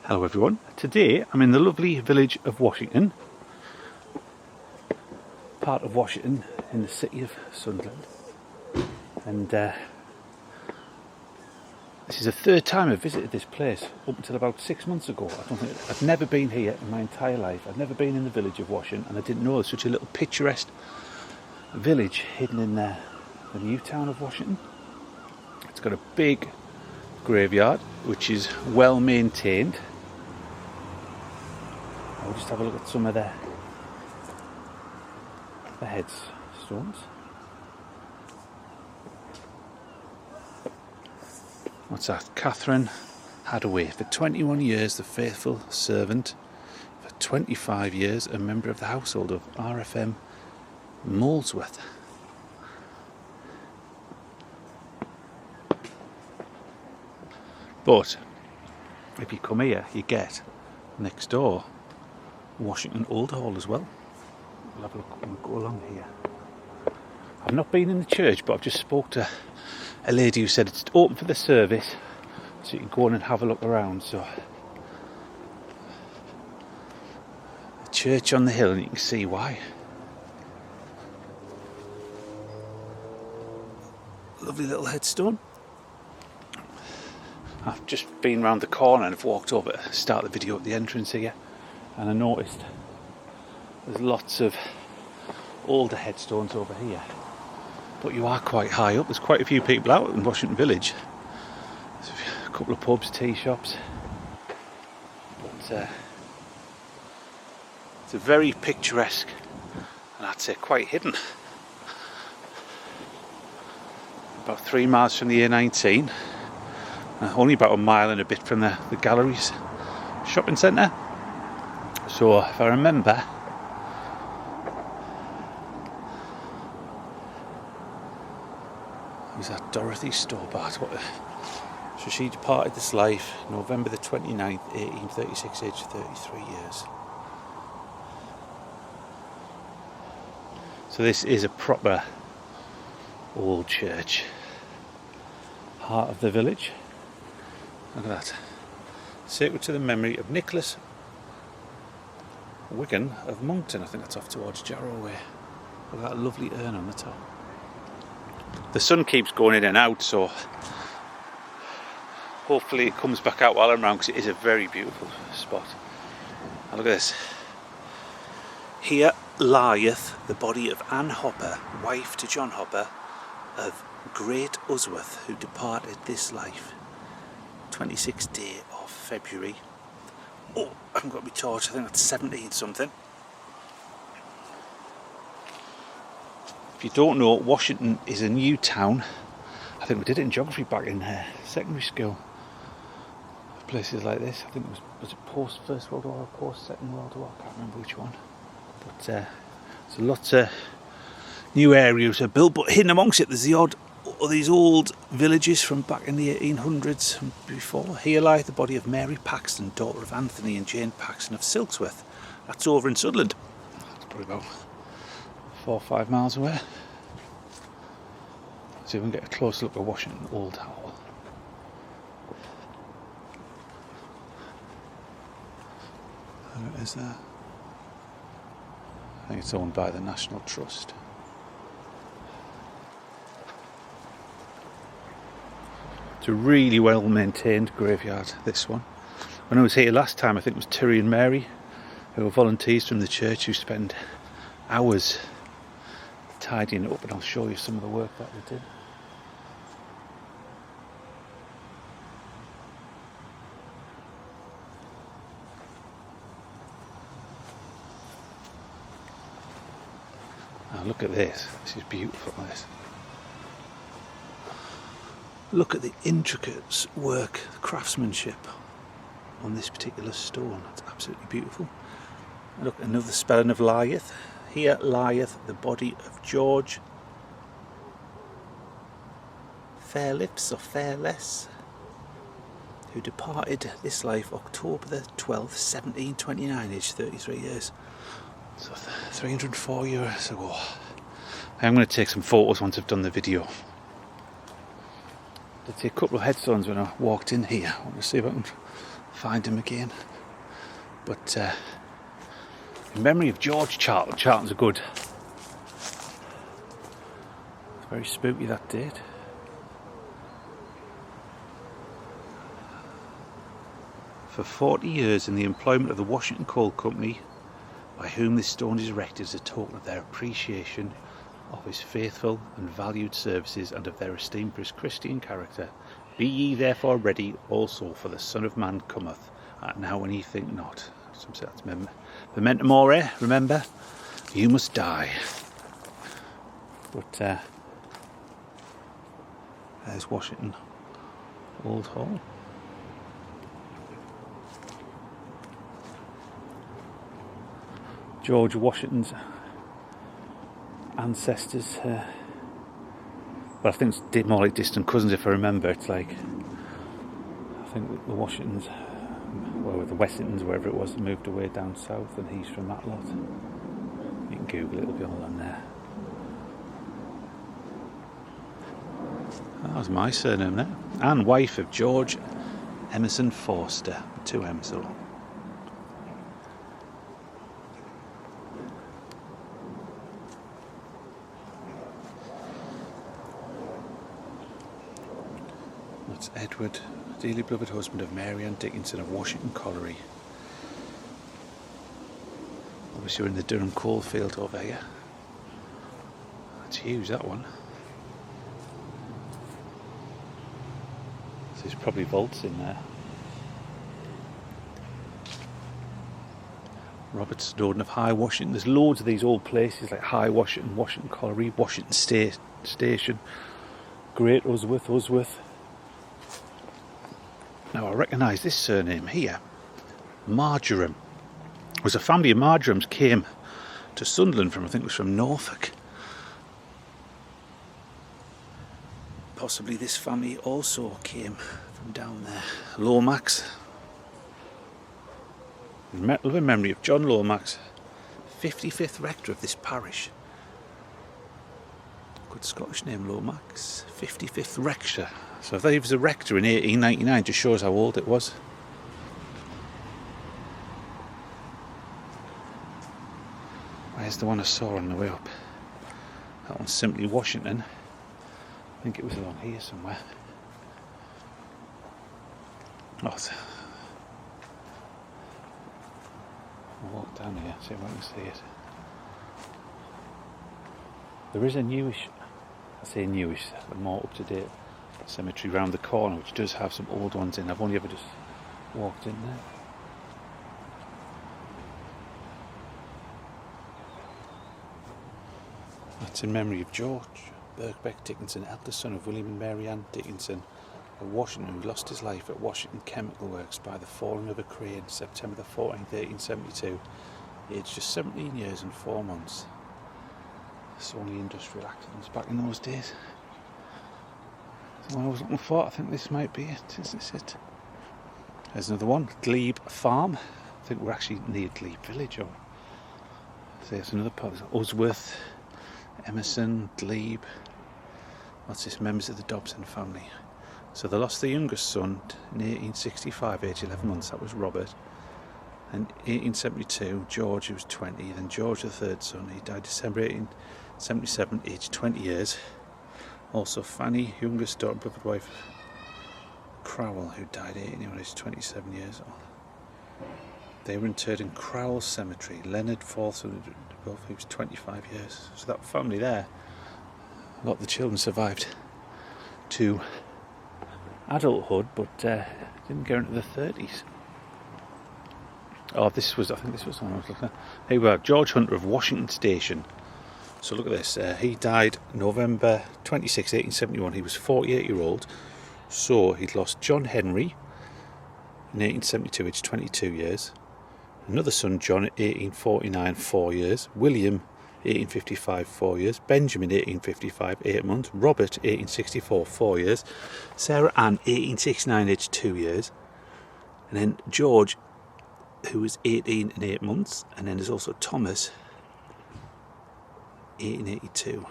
Hello everyone, today I'm in the lovely village of Washington, part of Washington in the city of Sunderland, and this is the third time I've visited this place. Up until about 6 months ago, I've never been here in my entire life. I've never been in the village of Washington, and I didn't know there's such a little picturesque village hidden in the new town of Washington. It's got a big graveyard which is well maintained. I'll just have a look at some of the headstones. What's that? Catherine Hadaway, for 21 years the faithful servant, for 25 years a member of the household of RFM Molesworth. But if you come here, you get next door Washington Old Hall as well. We'll have a look when we go along here. I've not been in the church, but I've just spoke to a lady who said it's open for the service, so you can go in and have a look around. So a church on the hill, and you can see why. Lovely little headstone. I've just been round the corner and I've walked over to start the video at the entrance here, and I noticed there's lots of older headstones over here, but you are quite high up. There's quite a few people out in Washington Village. There's a couple of pubs, tea shops, but it's a very picturesque and I'd say quite hidden. About 3 miles from the A19, only about a mile and a bit from the Galleries shopping centre. So if I remember, who's that? Dorothy Stobart. So she departed this life November the 29th, 1836, aged 33 years. So this is a proper old church, heart of the village. Look at that. Sacred to the memory of Nicholas Wigan of Monkton. I think that's off towards Jarrow way. Look at that lovely urn on the top. The sun keeps going in and out, so hopefully it comes back out while I'm around, because it is a very beautiful spot. And look at this. Here lieth the body of Anne Hopper, wife to John Hopper of Great Usworth, who departed this life 26th day of February. Oh, I haven't got my torch. I think that's 17 something. If you don't know, Washington is a new town. I think we did it in geography back in secondary school. Places like this. I think it was it post First World War or post Second World War? I can't remember which one. But there's lots of new areas are built, but hidden amongst it there's the odd these old villages from back in the 1800s and before. Here lieth the body of Mary Paxton, daughter of Anthony and Jane Paxton of Silksworth. That's over in Sunderland. That's probably about 4 or 5 miles away. So we can get a closer look at Washington Old Hall. There it is there. I think it's owned by the National Trust. It's a really well maintained graveyard, this one. When I was here last time, I think it was Terry and Mary, who were volunteers from the church, who spend hours tidying it up, and I'll show you some of the work that they did. Now look at this. This is beautiful, this. Look at the intricate work, the craftsmanship on this particular stone. It's absolutely beautiful. Look, another spelling of lieth. Here lieth the body of George Fairlips or Fairless, who departed this life October the 12th, 1729, aged 33 years. So 304 years ago. I'm going to take some photos once I've done the video. Did see a couple of headstones when I walked in here. I want to see if I can find him again. But in memory of George Charlton. Charlton's a good. It's very spooky, that date. For 40 years in the employment of the Washington Coal Company, by whom this stone is erected as a token of their appreciation of his faithful and valued services and of their esteem for his Christian character. Be ye therefore ready also, for the Son of Man cometh at now when ye think not. That's memento mori, remember, you must die. But there's Washington Old Hall. George Washington's ancestors, well, I think it's more like distant cousins if I remember. It's like, I think the Washingtons, well, the Wessingtons, wherever it was, moved away down south, and he's from that lot. You can Google it, it'll be all on there. That was my surname there. And wife of George Emerson Forster, 2 M's all. That's Edward, dearly beloved husband of Mary Ann Dickinson of Washington Colliery. Obviously we're in the Durham coalfield over here. That's huge, that one. So there's probably vaults in there. Robert Snowden of High Washington. There's loads of these old places like High Washington, Washington Colliery, Washington Station, Great Usworth. Now I recognise this surname here. Marjoram. It was a family of Marjorams came to Sunderland from, I think it was from Norfolk. Possibly this family also came from down there. Lomax. In memory of John Lomax, 55th rector of this parish. Good Scottish name, Lomax. 55th rector. So if he was a rector in 1899, just shows how old it was. Where's the one I saw on the way up? That one's simply Washington. I think it was along here somewhere. Oh, I'll walk down here, see if I can see it. There is a newish, I say newish, a more up-to-date cemetery round the corner, which does have some old ones in. I've only ever just walked in there. That's in memory of George Birkbeck Dickinson, eldest son of William and Mary Ann Dickinson of Washington, who lost his life at Washington Chemical Works by the falling of a crane September the 14th, 1872, aged just 17 years and 4 months. So only industrial accidents back in those days. The one I was looking for, I think this might be it. Is this it? There's another one, Glebe Farm. I think we're actually near Glebe Village. Or so there's another part. Usworth, Emerson, Glebe. What's this? Members of the Dobson family. So they lost their youngest son in 1865, age 11 months. That was Robert. And 1872, George, who was 20. Then George, the third son, he died December 1877, aged 20 years. Also Fanny, youngest daughter, beloved wife Crowell, who died 18 aged 27 years old. They were interred in Crowell Cemetery. Leonard Folsom, who was 25 years. So that family there, a lot of the children survived to adulthood, but didn't go into the 30s. Oh, I think this was the one I was looking at. Here we are, George Hunter of Washington Station. So look at this, he died November 26, 1871, he was 48-year-old, so he'd lost John Henry in 1872, aged 22 years, another son John at 1849, 4 years, William 1855, 4 years, Benjamin 1855, 8 months, Robert 1864, 4 years, Sarah Ann 1869, aged 2 years, and then George, who was 18 and 8 months, and then there's also Thomas, 1882.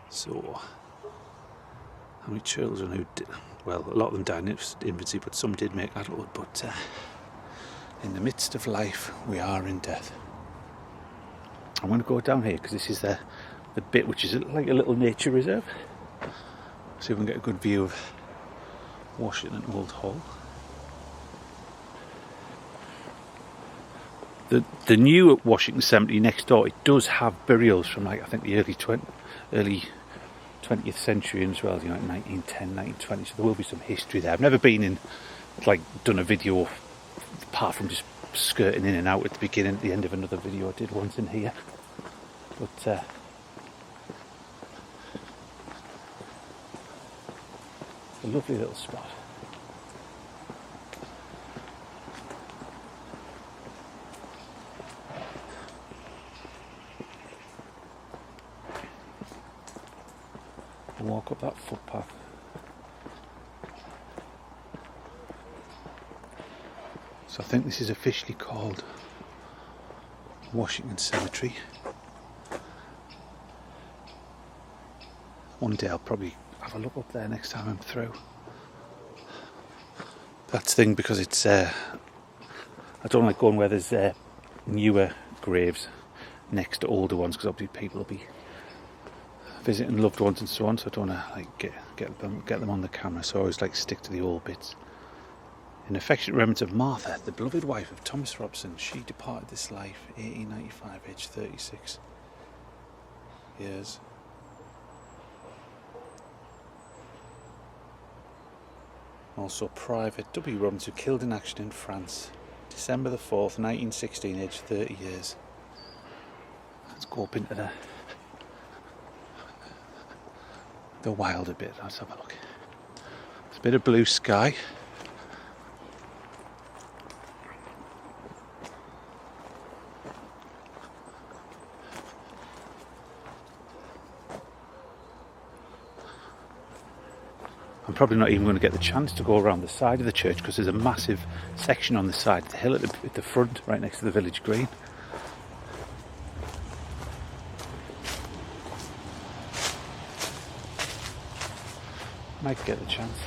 So, how many children who did, well, a lot of them died in infancy, but some did make adulthood. But In the midst of life, we are in death. I'm going to go down here because this is the bit which is like a little nature reserve. See if we can get a good view of Washington Old Hall. The new Washington Cemetery next door, it does have burials from like I think the early 20th century as well, you know, 1910, 1920. So there will be some history there. I've never been in, like, done a video apart from just skirting in and out at the beginning, at the end of another video I did once in here. But a lovely little spot. Walk up that footpath. So I think this is officially called Washington Cemetery. One day I'll probably have a look up there next time I'm through. That's the thing, because it's I don't like going where there's newer graves next to older ones, because obviously people will be visiting loved ones and so on, so I don't want to like get them on the camera, so I always like to stick to the old bits. In affectionate remembrance of Martha, the beloved wife of Thomas Robson, she departed this life 1895, aged 36 years. Also Private W. Robinson, killed in action in France, December the 4th, 1916, aged 30 years. Let's go up into the wilder bit. Let's have a look. There's a bit of blue sky. I'm probably not even going to get the chance to go around the side of the church, because there's a massive section on the side of the hill at the front, right next to the village green. Might get the chance.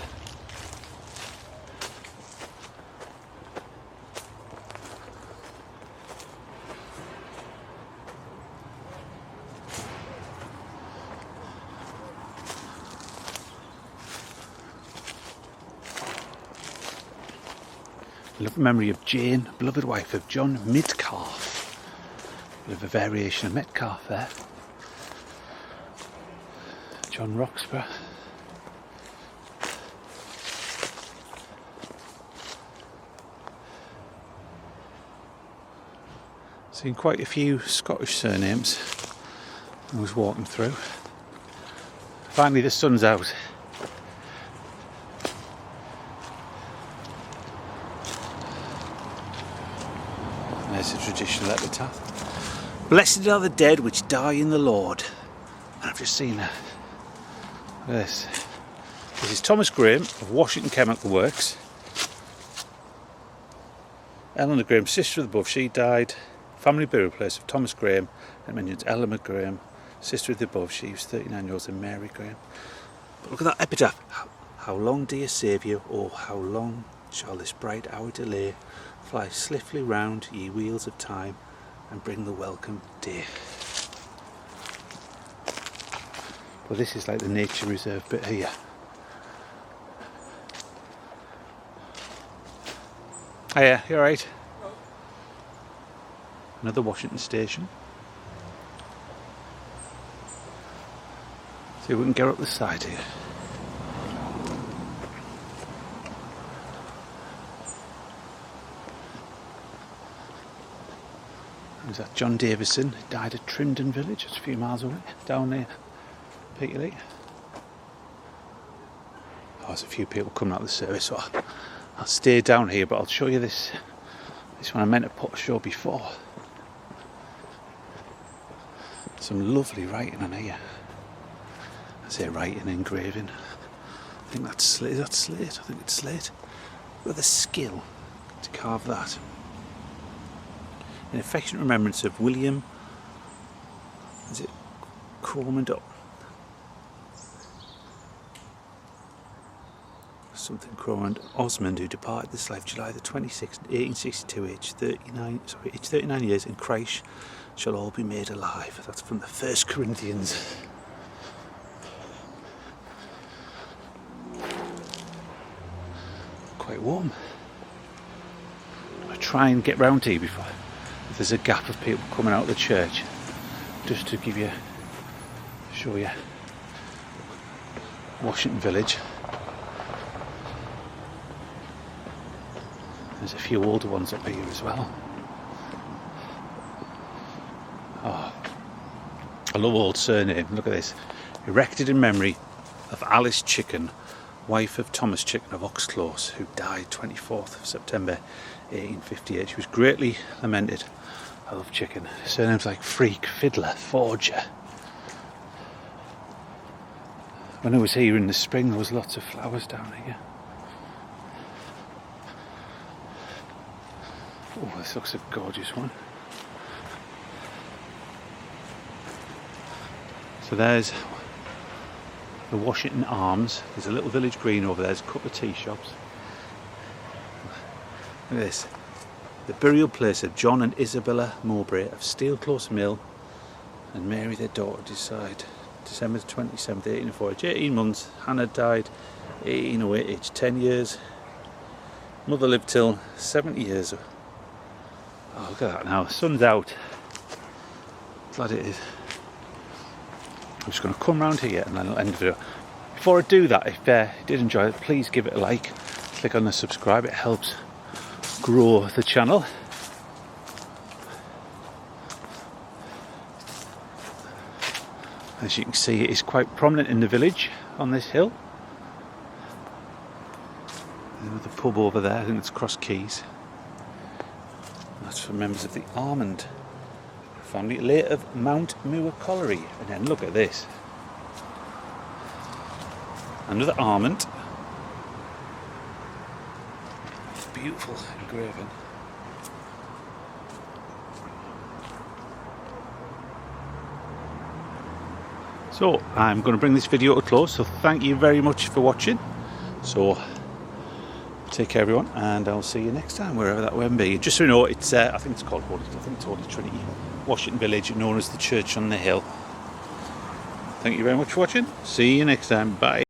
Loving memory of Jane, beloved wife of John Metcalfe. Bit of a variation of Metcalfe there. John Roxburgh. Seen quite a few Scottish surnames I was walking through. Finally the sun's out. There's a traditional epitaph. Blessed are the dead which die in the Lord. And I've just seen that. Look at this. This is Thomas Graham of Washington Chemical Works. Eleanor Graham, sister of the above, she died. Family burial place of Thomas Graham. It mentions Eleanor Graham, sister of the above, she was 39 years old, and Mary Graham. But look at that epitaph. How long, dear Saviour, or how long shall this bright hour delay? Fly swiftly round, ye wheels of time, and bring the welcome day. Well, this is like the nature reserve bit here. Oh yeah, you alright? Another Washington station. See if we can get up the side here. There's that John Davison, he died at Trindon village, just a few miles away, down there, Peterlee. Oh, there's a few people coming out of the service, so I'll stay down here, but I'll show you this one I meant to show before. Some lovely writing on here. I say writing, engraving. I think that's slate. Is that slate? I think it's slate. With the skill to carve that. In affectionate remembrance of William, is it Cormand? something Crawford Osmond, who departed this life July the 26th, 1862, aged 39 years, in Christ shall all be made alive. That's from the 1 Corinthians. Quite warm. I'll try and get round to you before if there's a gap of people coming out of the church, just to show you Washington Village. There's a few older ones up here as well. Oh, I love old surname. Look at this. Erected in memory of Alice Chicken, wife of Thomas Chicken of Oxclose, who died 24th of September 1858. She was greatly lamented. I love chicken. Surnames like Freak, Fiddler, Forger. When I was here in the spring, there was lots of flowers down here. Oh, this looks a gorgeous one. So there's the Washington Arms. There's a little village green over there. There's a couple of tea shops. Look at this. The burial place of John and Isabella Mowbray of Steel Close Mill and Mary, their daughter, died December 27th, 1804. 18 months. Hannah died 1808, aged 10 years. Mother lived till 70 years. Oh, look at that now. The sun's out. Glad it is. I'm just going to come round here and then I'll end the video. Before I do that, if you did enjoy it, please give it a like. Click on the subscribe. It helps grow the channel. As you can see, it is quite prominent in the village on this hill. There's the pub over there. I think it's Cross Keys. That's for members of the Almond family, late of Mount Moor Colliery. And then look at this. Another almond. Beautiful engraving. So I'm going to bring this video to a close. So thank you very much for watching. So take care, everyone, and I'll see you next time, wherever that may be. Just so you know, it's I think it's called Holy Trinity Washington Village, known as the Church on the Hill. Thank you very much for watching. See you next time. Bye.